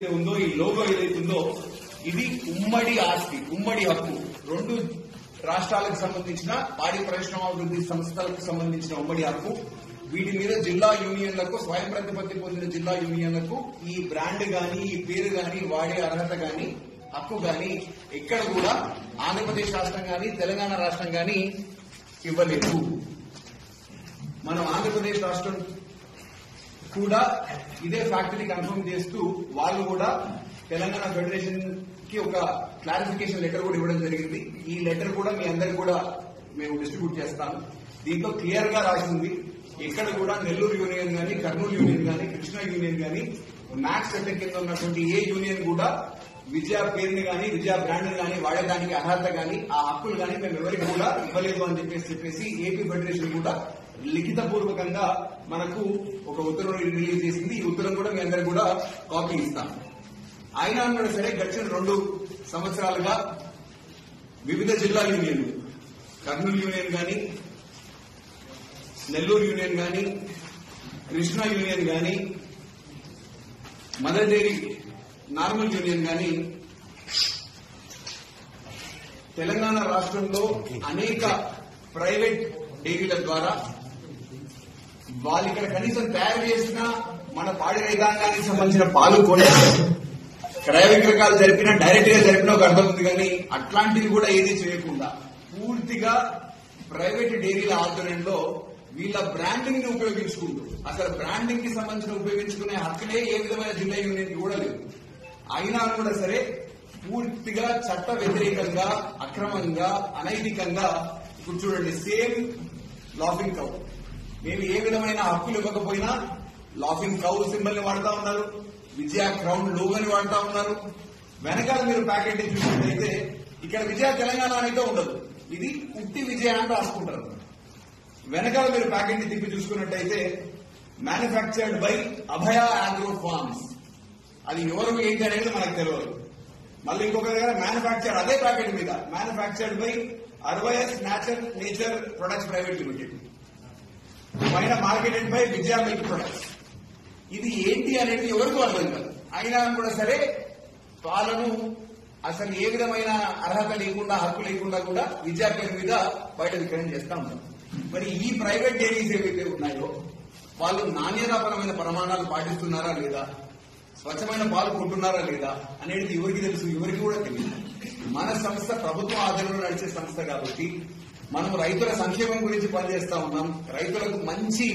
ఉందో ఈ లోగో ఏదైతుందో ఇది ఉమ్మడి ఆస్తి, ఉమ్మడి హక్కు. రెండు రాష్ట్రాలకు సంబంధించిన పాడి పరిశ్రమాభివృద్ధి సంస్థలకు సంబంధించిన ఉమ్మడి హక్కు. వీటి మీద జిల్లా యూనియన్లకు, స్వయం ప్రతిపత్తి పొందిన జిల్లా యూనియన్లకు ఈ బ్రాండ్ గాని, ఈ పేరు గాని వాడే అర్హత గాని, హక్కు గాని ఎక్కడ కూడా ఆంధ్రప్రదేశ్ రాష్ట్రం గాని, తెలంగాణ రాష్ట్రం గాని ఇవ్వలేదు. మనం ఆంధ్రప్రదేశ్ రాష్ట్రం కూడా ఇదే ఫ్యాక్టరీ కన్ఫర్మ్ చేస్తూ వాళ్ళు కూడా తెలంగాణ ఫెడరేషన్ కి ఒక క్లారిఫికేషన్ లెటర్ కూడా ఇవ్వడం జరిగింది. ఈ లెటర్ కూడా మీ అందరికి కూడా మేము డిస్ట్రిబ్యూట్ చేస్తాము. దీంట్లో క్లియర్ గా రాసింది ఎక్కడ కూడా నెల్లూరు యూనియన్ గాని, కర్నూలు యూనియన్ గాని, కృష్ణా యూనియన్ గాని, మ్యాక్స్ చట్టం కింద ఉన్నటువంటి ఏ యూనియన్ కూడా విజయ పేరుని గాని, విజయ బ్రాండ్ గాని వాడేదానికి అర్హత గాని, ఆ హక్కులు గాని మేము ఎవరికి కూడా ఇవ్వలేదు అని చెప్పేసి ఏపీ ఫెడరేషన్ కూడా లిఖిత పూర్వకంగా మనకు ఒక ఉత్తర్వు రిలీజ్ చేసింది. ఈ ఉత్తరం కూడా మీ అందరికి కూడా కాపీ ఇస్తాం. అయినా కూడా సరే గడిచిన 2 సంవత్సరాలుగా వివిధ జిల్లా యూనియన్లు, కర్నూలు యూనియన్ గాని, నెల్లూరు యూనియన్ గాని, కృష్ణా యూనియన్ గాని, మదర్ డైరీ నార్మల్ యూనియన్ గాని తెలంగాణ రాష్ట్రంలో అనేక ప్రైవేట్ డైరీల ద్వారా వాళ్ళు ఇక్కడ కనీసం తయారు చేసిన మన పాడి రైతాంగానికి సంబంధించిన పాలు కొని క్రయ విక్రయాలు జరిపినా, డైరెక్ట్ గా జరిపినా ఒక అర్థం ఉంది. కానీ అట్లాంటివి కూడా ఏది చేయకుండా పూర్తిగా ప్రైవేట్ డైరీల ఆధ్వర్యంలో వీళ్ళ బ్రాండింగ్ ని ఉపయోగించుకుంటూ, అసలు బ్రాండింగ్ కి సంబంధించిన ఉపయోగించుకునే హక్కులే ఏ విధమైన జిల్లా యూనియన్ కి కూడా లేదు. అయినా కూడా సరే పూర్తిగా చట్ట వ్యతిరేకంగా, అక్రమంగా, అనైతికంగా ఇప్పుడు చూడండి, సేమ్ లాఫింగ్ కౌ మేము ఏ విధమైన హక్కులు ఇవ్వకపోయినా లాఫింగ్ కౌ సింబల్ ని వాడుతా ఉన్నారు, విజయ క్రౌన్ లోగోని వాడుతా ఉన్నారు. వెనకాల మీరు ప్యాకెట్ చూసినట్టయితే ఇక్కడ విజయ తెలంగాణ అయితే ఉండదు, ఇది ఉట్టి విజయ అని రాసుకుంటారు. వెనకాల మీరు ప్యాకెట్ ని తిప్పి చూసుకున్నట్టయితే manufactured by Abhaya agro forms, అది ఎవరు ఏంటి అనేది మనకు తెలియదు. మళ్ళీ ఇంకొక దగ్గర మ్యానుఫ్యాక్చర్, అదే ప్యాకెట్ మీద మ్యానుఫ్యాక్చర్డ్ బై అర్వయస్ నేచర్ ప్రొడక్ట్స్ ప్రైవేట్ లిమిటెడ్, పైన marketed by Vijaya milk products. ఇది ఏంటి అనేది ఎవరికి అర్థం కాదు. అయినా కూడా సరే పాలను అసలు ఏ విధమైన అర్హత లేకుండా, హక్కు లేకుండా కూడా విజయ పేరు మీద బయట విక్రయం చేస్తా ఉంటారు. మరి ఈ ప్రైవేట్ డైరీస్ ఏవైతే ఉన్నాయో వాళ్ళు నాణ్యతాపరమైన ప్రమాణాలు పాటిస్తున్నారా లేదా, స్వచ్ఛమైన పాలు కొంటున్నారా లేదా అనేది ఎవరికి తెలుసు? ఎవరికి కూడా తెలియదు. మన సంస్థ ప్రభుత్వ ఆధీనంలో నడిచే సంస్థ కాబట్టి మనం రైతుల సంక్షేమం గురించి పనిచేస్తా ఉన్నాం. రైతులకు మంచి